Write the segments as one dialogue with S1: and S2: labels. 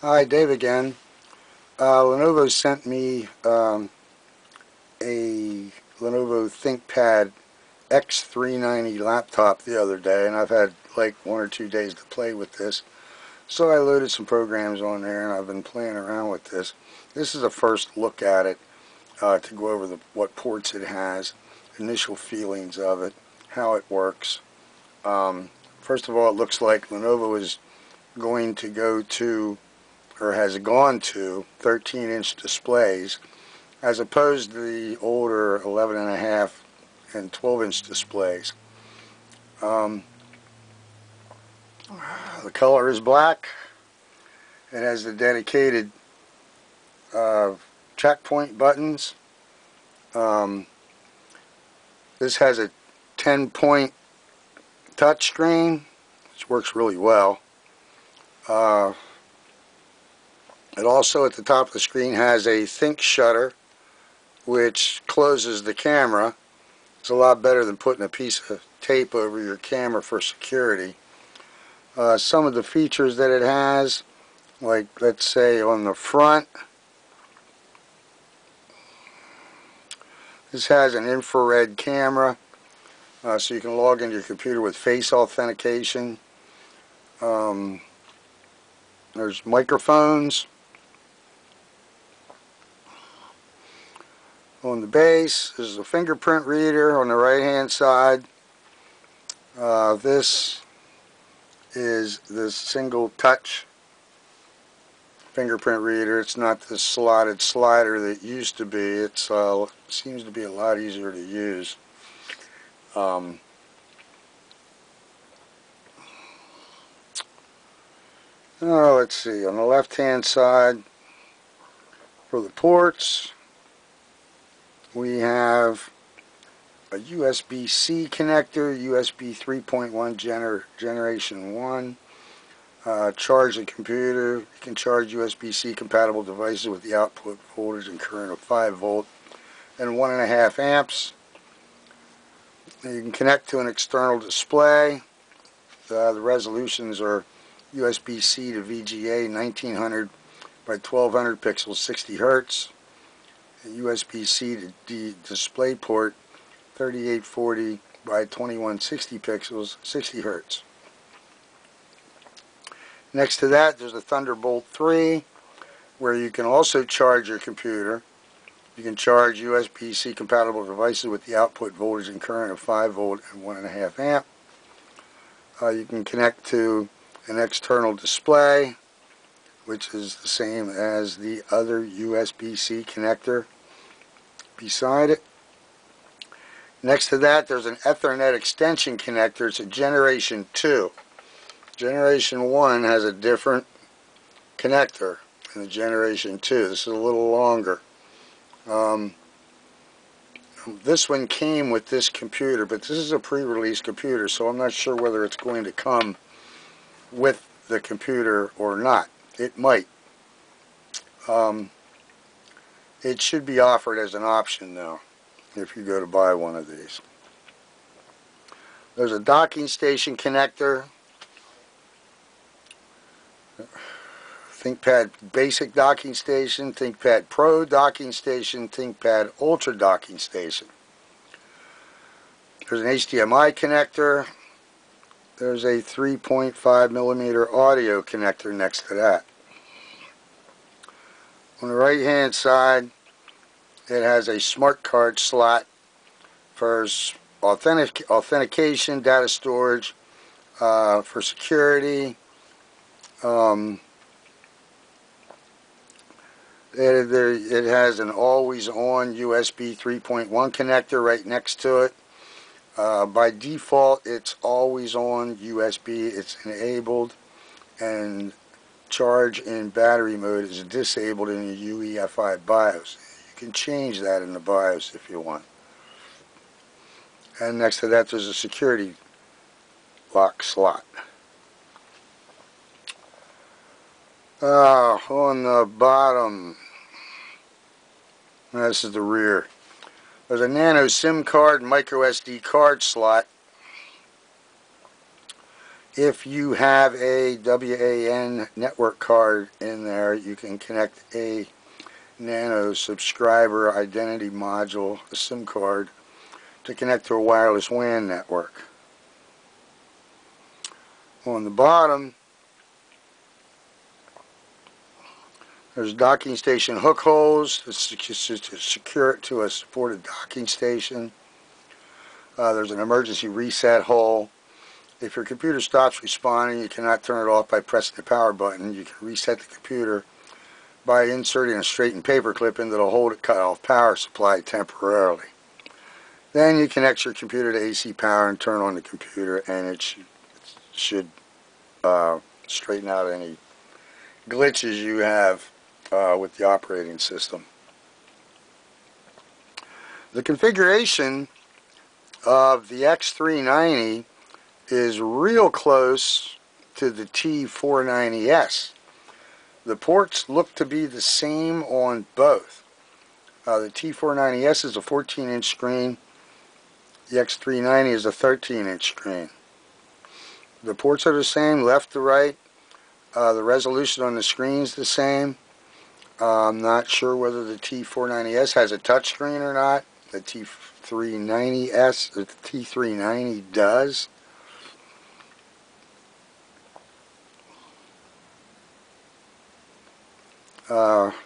S1: Hi, Dave again. Lenovo sent me a Lenovo ThinkPad X390 laptop the other day, and I've had like 1 or 2 days to play with this. So I loaded some programs on there, and I've been playing around with this. This is a first look at it to go over what ports it has, initial feelings of it, how it works. First of all, it looks like Lenovo is going to go to or has gone to 13-inch displays as opposed to the older 11.5 and 12-inch displays. Um, the color is black. It has the dedicated uh, checkpoint buttons. Um, this has a 10-point touchscreen, which works really well. It also, at the top of the screen, has a think shutter, which closes the camera. It's a lot better than putting a piece of tape over your camera for security. Some of the features that it has, like let's say on the front, this has an infrared camera, so you can log into your computer with face authentication. There's microphones. On the base, there's a fingerprint reader on the right hand side. This is the single touch fingerprint reader. It's not the slotted slider that it used to be. It seems to be a lot easier to use. Let's see, on the left hand side for the ports, we have a USB-C connector, USB 3.1 generation 1. Charge the computer. You can charge USB-C compatible devices with the output voltage and current of 5 volt and 1.5 amps. You can connect to an external display. The resolutions are USB-C to VGA 1900 by 1200 pixels, 60 Hertz. USB-C to DisplayPort 3840 by 2160 pixels, 60 Hertz. Next to that, there's a Thunderbolt 3, where you can also charge your computer. You can charge USB-C compatible devices with the output voltage and current of 5 volt and 1.5 amp. You can connect to an external display, which is the same as the other USB-C connector beside it. Next to that, there's an Ethernet extension connector. It's a Generation 2. Generation 1 has a different connector than the Generation 2. This is a little longer. This one came with this computer, but this is a pre-release computer, so I'm not sure whether it's going to come with the computer or not. It might. It should be offered as an option, though, if you go to buy one of these. There's a docking station connector. ThinkPad Basic docking station, ThinkPad Pro docking station, ThinkPad Ultra docking station. There's an HDMI connector. There's a 3.5mm audio connector next to that. On the right hand side, it has a smart card slot for authentication, data storage, for security. It has an always-on USB 3.1 connector right next to it. By default, it's always on USB. It's enabled, and charge in battery mode is disabled in the UEFI BIOS. You can change that in the BIOS if you want. And next to that, there's a security lock slot. On the bottom, this is the rear. There's a nano SIM card, micro SD card slot. If you have a WAN network card in there, you can connect a Nano subscriber identity module, a SIM card, to connect to a wireless WAN network. On the bottom, there's docking station hook holes to secure it to a supported docking station. There's an emergency reset hole. If your computer stops responding, you cannot turn it off by pressing the power button. You can reset the computer by inserting a straightened paper clip into the hole to cut off power supply temporarily. Then you connect your computer to AC power and turn on the computer, and it should straighten out any glitches you have with the operating system. The configuration of the X390 is real close to the T490S. The ports look to be the same on both. The T490S is a 14-inch screen. The X390 is a 13-inch screen. The ports are the same, left to right. The resolution on the screen is the same. I'm not sure whether the T490S has a touchscreen or not. The T390S, the T390 does.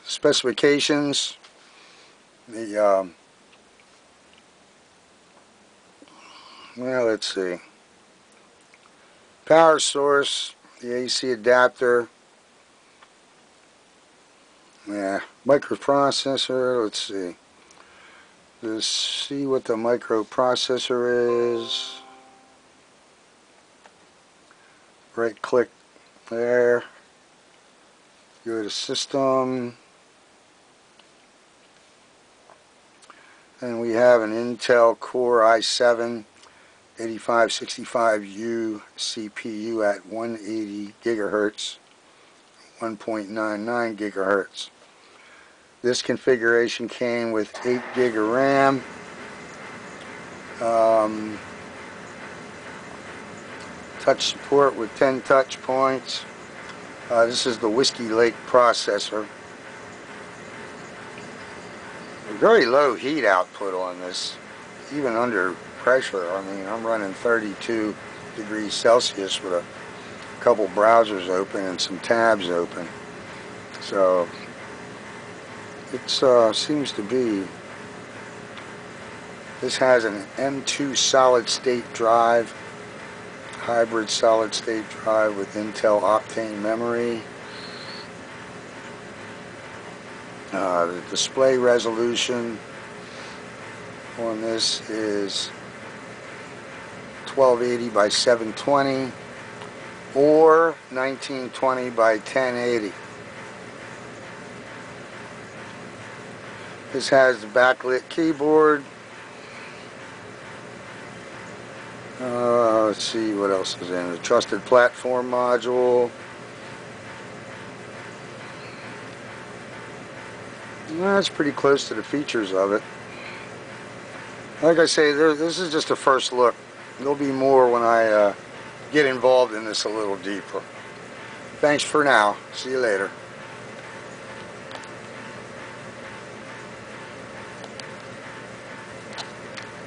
S1: Specifications. Well, let's see. Power source, the AC adapter. Yeah, microprocessor. Let's see. Let's see what the microprocessor is. Right click there. Go to system. And we have an Intel Core i7 8565U CPU at 180 gigahertz, 1.99 gigahertz. This configuration came with 8 gig of RAM. Touch support with 10 touch points. This is the Whiskey Lake processor. Very low heat output on this, even under pressure. I mean, I'm running 32 degrees Celsius with a couple browsers open and some tabs open. So it seems to be. This has an M2 solid state drive, hybrid solid state drive with Intel Optane memory. The display resolution on this is 1280 by 720 or 1920 by 1080. This has the backlit keyboard. Let's see what else is in the trusted platform module. That's pretty close to the features of it. Like I say, this is just a first look. There'll be more when I get involved in this a little deeper. Thanks for now. See you later.